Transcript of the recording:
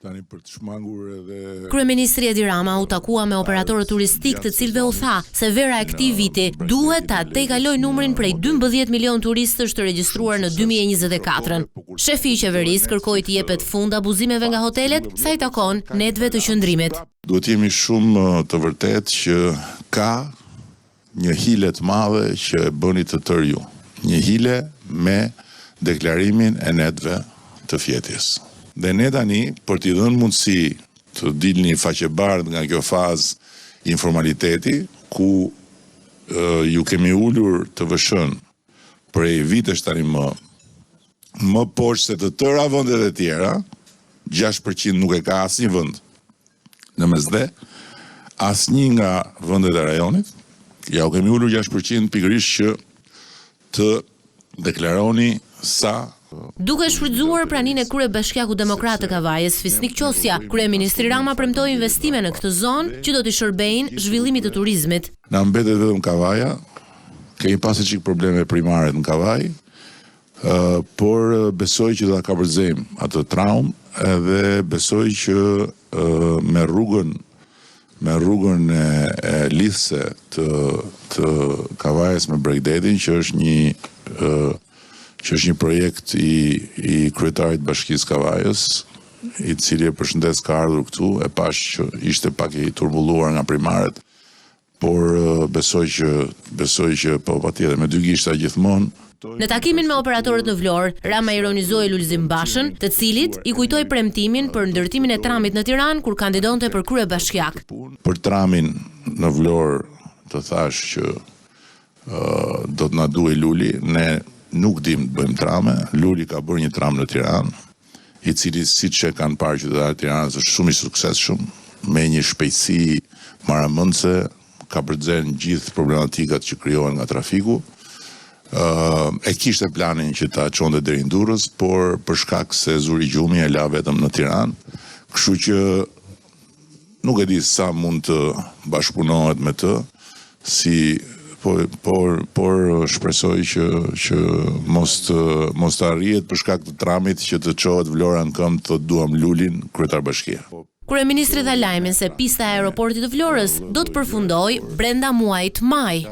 Tani për të shmangur edhe Kryeministri Edi Rama u takua me operatorët turistik të cilëve u tha se vera e këtij viti duhet ta tejkaloj numrin prej 12 milion turistësh të regjistruar në 2024. Shefi i qeverisë kërkoi të jepet fund abuzimeve nga hotelet sa i takon netëve të qëndrimit. Duhet jemi shumë të vërtet që ka një hile të madhe që e bëni të tërë ju. Një hile me deklarimin e netëve të fjetjes. Dhe ne tani, për t'i dhënë mundësi të dilni faqebardh nga kjo fazë informaliteti, ku ju kemi ullur të vëshën prej vitesh tani më poshtë se të tëra vendet e tjera, 6% nuk e ka asnjë vend në Mesdhe, asnjë nga vendet e rajonit. Ja u kemi ullur 6% pikërisht që të deklaroni sa. Duke shfrytzuar praninë e kryebashkiaku demokrat të Kavajës, Fisnik Qosja, kryeministri Rama premtoi investime në këtë zonë që do t'i shërbejnë zhvillimit të turizmit. Na mbetet vetëm Kavaja, kemi pasur çik probleme primare në Kavaj, por besoj që do ta kapërcejmë atë traumë edhe besoj që me rrugën e lidhse të Kavajës me Bregdetin, që është një projekt i kryetarit Bashkisë Kavajës, i cili e përshëndes ka ardhur këtu, e pash që ishte pak i turbulluar nga primaret, por besoj që po patjetër me dy gishta gjithmonë. Në takimin me operatorët në Vlorë, Rama ironizoi Lulzim Bashën, të cilit i kujtoi premtimin për ndërtimin e tramit në Tiranë kur kandidonte për kryebashkiak. Për tramin në Vlorë të thash që do të na duhej Luli, ne nuk dim të bëjmë trame. Luli ka bërë një tram në Tiranë, i cili siç e kanë parë qytetarët e Tiranës është shumë i suksesshëm, me një shpejtësi maramëndse, ka përxen gjithë problematikat që krijohen nga trafiku. E kishte planin që ta çonte deri në Durrës, por për shkak se zuri gjumi e la vetëm në Tiranë, kështu që nuk e di sa mund të bashkëpunohet me të, por shpresoj që mos të arrihet për shkak të tramit që të çohet Vlora në këmbë të duam Lulin kryetar bashkia. Kryeministri dha lajmin se pista e aeroportit të Vlorës do të përfundojë brenda muajit maj.